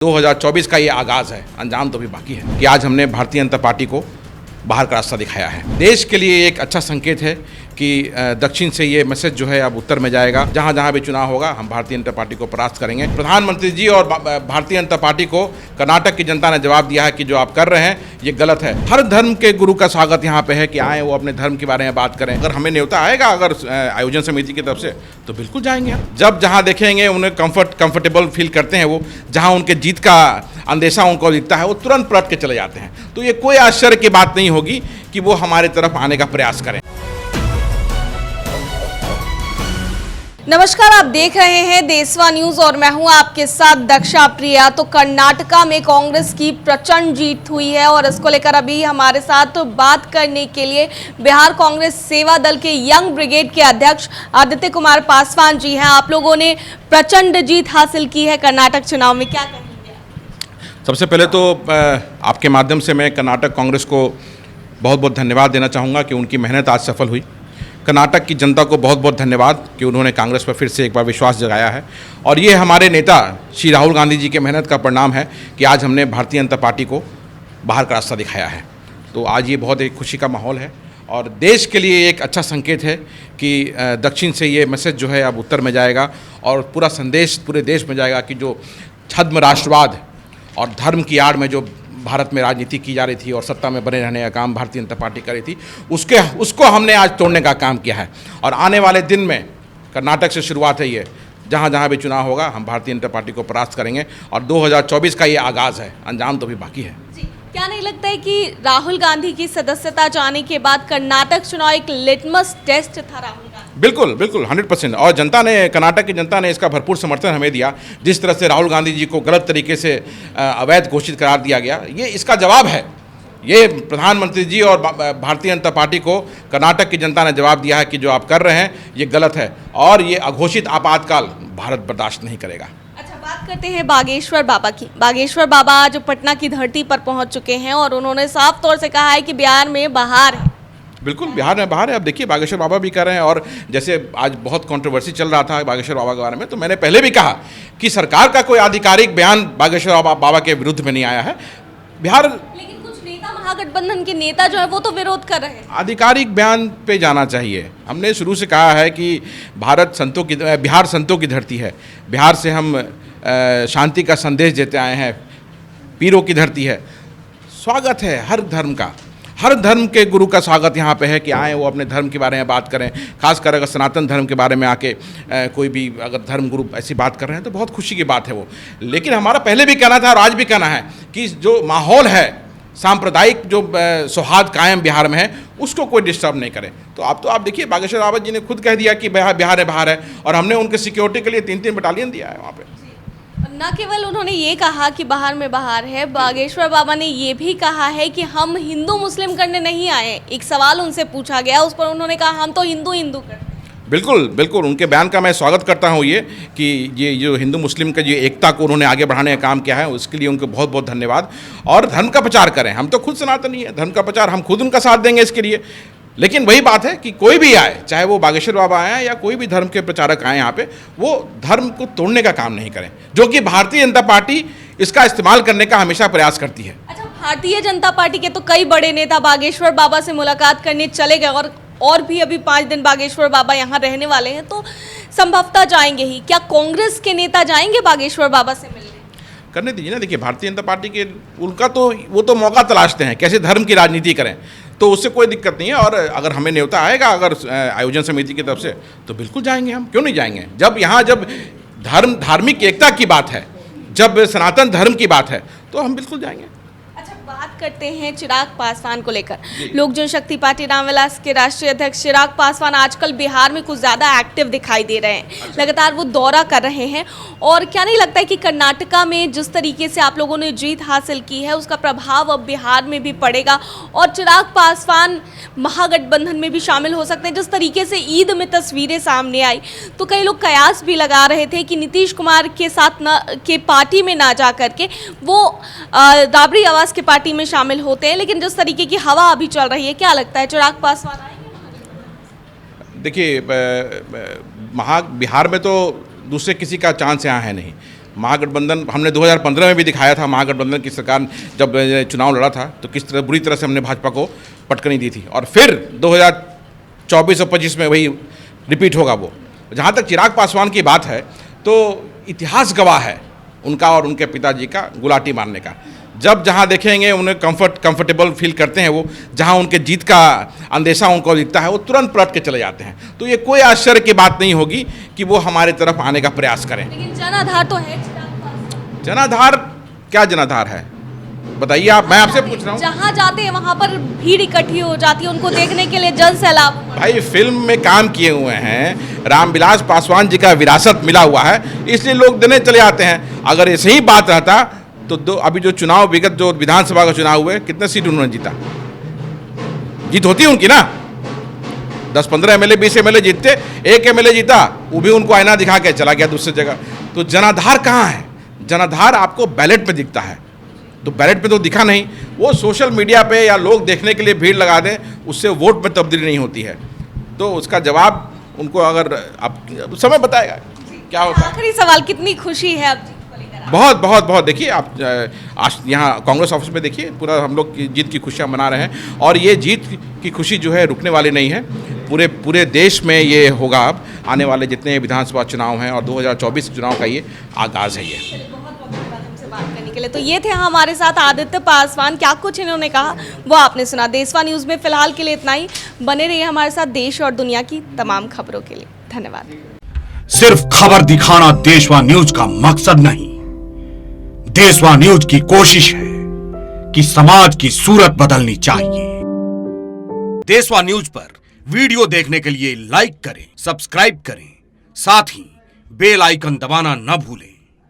2024 का ये आगाज़ है, अंजाम तो अभी बाकी है कि आज हमने भारतीय जनता पार्टी को बाहर का रास्ता दिखाया है। देश के लिए एक अच्छा संकेत है कि दक्षिण से ये मैसेज जो है अब उत्तर में जाएगा। जहाँ जहाँ भी चुनाव होगा हम भारतीय जनता पार्टी को परास्त करेंगे। प्रधानमंत्री जी और भारतीय जनता पार्टी को कर्नाटक की जनता ने जवाब दिया है कि जो आप कर रहे हैं ये गलत है। हर धर्म के गुरु का स्वागत यहाँ पे है कि आए वो अपने धर्म के बारे में बात करें। अगर हमें न्योता आएगा अगर आयोजन समिति की तरफ से तो बिल्कुल जाएंगे हम। जब जहाँ देखेंगे उन्हें कंफर्टेबल फील करते हैं, वो जहाँ उनके जीत का अंदेशा उनको दिखता है वो तुरंत पलट के चले जाते हैं। तो ये कोई आश्चर्य की बात नहीं होगी कि वो हमारे तरफ आने का प्रयास करें। नमस्कार, आप देख रहे हैं देशवा न्यूज और मैं हूं आपके साथ दक्षा प्रिया। तो कर्नाटका में कांग्रेस की प्रचंड जीत हुई है और इसको लेकर अभी हमारे साथ बात करने के लिए बिहार कांग्रेस सेवा दल के यंग ब्रिगेड के अध्यक्ष आदित्य कुमार पासवान जी हैं। आप लोगों ने प्रचंड जीत हासिल की है कर्नाटक चुनाव में, क्या कहेंगे? सबसे पहले तो आपके माध्यम से मैं कर्नाटक कांग्रेस को बहुत बहुत धन्यवाद देना चाहूँगा कि उनकी मेहनत आज सफल हुई। कर्नाटक की जनता को बहुत बहुत धन्यवाद कि उन्होंने कांग्रेस पर फिर से एक बार विश्वास जगाया है। और ये हमारे नेता श्री राहुल गांधी जी के मेहनत का परिणाम है कि आज हमने भारतीय जनता पार्टी को बाहर का रास्ता दिखाया है। तो आज ये बहुत एक खुशी का माहौल है और देश के लिए एक अच्छा संकेत है कि दक्षिण से ये मैसेज जो है अब उत्तर में जाएगा और पूरा संदेश पूरे देश में जाएगा कि जो छद्म राष्ट्रवाद और धर्म की आड़ में जो भारत में राजनीति की जा रही थी और सत्ता में बने रहने का काम भारतीय जनता पार्टी कर रही थी, उसको हमने आज तोड़ने का काम किया है। और आने वाले दिन में कर्नाटक से शुरुआत है ये, जहाँ जहाँ भी चुनाव होगा हम भारतीय जनता पार्टी को परास्त करेंगे। और 2024 का ये आगाज़ है, अंजाम तो अभी बाकी है। क्या नहीं लगता है कि राहुल गांधी की सदस्यता जाने के बाद कर्नाटक चुनाव एक लिटमस टेस्ट था राहुल गांधी? बिल्कुल बिल्कुल 100%। और जनता ने, कर्नाटक की जनता ने इसका भरपूर समर्थन हमें दिया। जिस तरह से राहुल गांधी जी को गलत तरीके से अवैध घोषित करार दिया गया, ये इसका जवाब है। ये प्रधानमंत्री जी और भारतीय जनता पार्टी को कर्नाटक की जनता ने जवाब दिया है कि जो आप कर रहे हैं ये गलत है और ये अघोषित आपातकाल भारत बर्दाश्त नहीं करेगा। बात करते हैं बागेश्वर बाबा की। बागेश्वर बाबा आज पटना की धरती पर पहुंच चुके हैं और उन्होंने साफ तौर से कहा है कि बिहार में बहार है। बिल्कुल बिहार में बहार है। अब देखिए बागेश्वर बाबा भी कर रहे हैं और जैसे आज बहुत कंट्रोवर्सी चल रहा था बागेश्वर बाबा के बारे में, तो मैंने पहले भी कहा कि सरकार का कोई आधिकारिक बयान बागेश्वर बाबा के विरुद्ध में नहीं आया है। बिहार, लेकिन कुछ नेता, महागठबंधन के नेता जो है वो तो विरोध कर रहे हैं। आधिकारिक बयान पे जाना चाहिए। हमने शुरू से कहा है कि बिहार संतों की धरती है। बिहार से हम शांति का संदेश देते आए हैं। पीरों की धरती है। स्वागत है हर धर्म का, हर धर्म के गुरु का स्वागत यहाँ पे है कि आए वो अपने धर्म के बारे में बात करें। खासकर अगर सनातन धर्म के बारे में आके कोई भी अगर धर्म गुरु ऐसी बात कर रहे हैं तो बहुत खुशी की बात है वो। लेकिन हमारा पहले भी कहना था और आज भी कहना है कि जो माहौल है, सांप्रदायिक जो सौहार्द कायम बिहार में है, उसको कोई डिस्टर्ब नहीं करे। तो आप देखिए बागेश्वर बाबा जी ने खुद कह दिया कि बिहार है और हमने उनके सिक्योरिटी के लिए 3-3 बटालियन दिया है वहाँ पे। न केवल उन्होंने ये कहा कि बाहर में बहार है, बागेश्वर बाबा ने ये भी कहा है कि हम हिंदू मुस्लिम करने नहीं आए। एक सवाल उनसे पूछा गया, उस पर उन्होंने कहा हम तो हिंदू करते हैं। बिल्कुल बिल्कुल उनके बयान का मैं स्वागत करता हूँ। ये कि ये जो हिंदू मुस्लिम का जो एकता को उन्होंने आगे बढ़ाने का काम किया है उसके लिए उनको बहुत बहुत धन्यवाद। और धर्म का प्रचार करें, हम तो खुद सनातनी है, धर्म का प्रचार हम खुद उनका साथ देंगे इसके लिए। लेकिन वही बात है कि कोई भी आए, चाहे वो बागेश्वर बाबा आए या कोई भी धर्म के प्रचारक आए यहाँ पे, वो धर्म को तोड़ने का काम नहीं करें, जो कि भारतीय जनता पार्टी इसका इस्तेमाल करने का हमेशा प्रयास करती है। अच्छा, भारतीय जनता पार्टी के तो कई बड़े नेता बागेश्वर बाबा से मुलाकात करने चले गए और भी अभी 5 दिन बागेश्वर बाबा यहाँ रहने वाले हैं, तो संभवतः जाएंगे ही। क्या कांग्रेस के नेता जाएंगे बागेश्वर बाबा से मिलने? करने दीजिए ना। देखिए भारतीय जनता पार्टी के उनका तो वो तो मौका तलाशते हैं कैसे धर्म की राजनीति करें, तो उससे कोई दिक्कत नहीं है। और अगर हमें न्योता आएगा अगर आयोजन समिति की तरफ से तो बिल्कुल जाएंगे हम, क्यों नहीं जाएंगे। जब धार्मिक एकता की बात है, जब सनातन धर्म की बात है तो हम बिल्कुल जाएंगे। बात करते हैं चिराग पासवान को लेकर। लोक जनशक्ति पार्टी रामविलास के राष्ट्रीय अध्यक्ष चिराग पासवान आजकल बिहार में कुछ ज़्यादा एक्टिव दिखाई दे रहे हैं। लगातार वो दौरा कर रहे हैं और क्या नहीं लगता है कि कर्नाटका में जिस तरीके से आप लोगों ने जीत हासिल की है उसका प्रभाव अब बिहार में भी पड़ेगा और चिराग पासवान महागठबंधन में भी शामिल हो सकते हैं? जिस तरीके से ईद में तस्वीरें सामने आई तो कई लोग कयास भी लगा रहे थे कि नीतीश कुमार के साथ के पार्टी में ना जा करके वो राबड़ी आवास के पार्टी में शामिल होते हैं। लेकिन जिस तरीके की हवा अभी चल रही है, क्या लगता है चिराग पासवान आएंगे? देखिए बिहार में तो दूसरे किसी का चांस यहाँ है नहीं। महागठबंधन हमने 2015 में भी दिखाया था, महागठबंधन की सरकार जब चुनाव लड़ा था तो किस तरह बुरी तरह से हमने भाजपा को पटकनी दी थी, और फिर 2024 और 25 में वही रिपीट होगा वो। जहाँ तक चिराग पासवान की बात है तो इतिहास गवाह है उनका और उनके पिताजी का गुलाटी मारने का। जब जहाँ देखेंगे उन्हें कंफर्टेबल फील करते हैं, वो जहाँ उनके जीत का अंदेशा उनको दिखता है वो तुरंत पलट के चले जाते हैं। तो ये कोई आश्चर्य की बात नहीं होगी कि वो हमारे तरफ आने का प्रयास करें। लेकिन जनाधार तो है चिराग पासवान। जनाधार क्या जनाधार है बताइए आप, मैं आपसे पूछ रहा हूँ। जहाँ जाते हैं वहाँ पर भीड़ इकट्ठी हो जाती है उनको देखने के लिए, जन सैलाब। भाई फिल्म में काम किए हुए हैं, रामविलास पासवान जी का विरासत मिला हुआ है, इसलिए लोग देने चले आते हैं। अगर ऐसे ही बात रहता तो अभी जो चुनाव विगत जो विधानसभा का चुनाव हुए कितने सीट उन्होंने जीता, जीत होती है उनकी ना, 10-15 एमएलए 20 एमएलए जीतते, एक एमएलए जीता वो भी उनको आईना दिखा के चला गया दूसरी जगह। तो जनाधार कहाँ है? जनाधार आपको बैलेट में दिखता है, तो बैलेट में तो दिखा नहीं, वो सोशल मीडिया पे या लोग देखने के लिए भीड़ लगा दें, उससे वोट में तब्दीली नहीं होती है। तो उसका जवाब उनको अगर आप समय बताएगा क्या होता है। आखिरी सवाल, कितनी खुशी है अब जीत को लेकर? बहुत बहुत बहुत, देखिए आप आज यहाँ कांग्रेस ऑफिस में देखिए, पूरा हम लोग की जीत की खुशियाँ मना रहे हैं, और ये जीत की खुशी जो है रुकने वाली नहीं है। पूरे देश में ये होगा अब आने वाले जितने विधानसभा चुनाव हैं, और 2024 चुनाव का ये आगाज़ है। ये बात करने के लिए तो ये थे हमारे साथ आदित्य पासवान। क्या कुछ इन्होंने कहा वो आपने सुना। देशवा न्यूज़ में फिलहाल के लिए इतना ही। बने रहिए हमारे साथ देश और दुनिया की तमाम खबरों के लिए। धन्यवाद। सिर्फ खबर दिखाना देशवा न्यूज का मकसद नहीं, देशवा न्यूज की कोशिश है कि समाज की सूरत बदलनी चाहिए। देशवा न्यूज पर वीडियो देखने के लिए लाइक करें, सब्सक्राइब करें, साथ ही बेल आइकन दबाना न भूलें।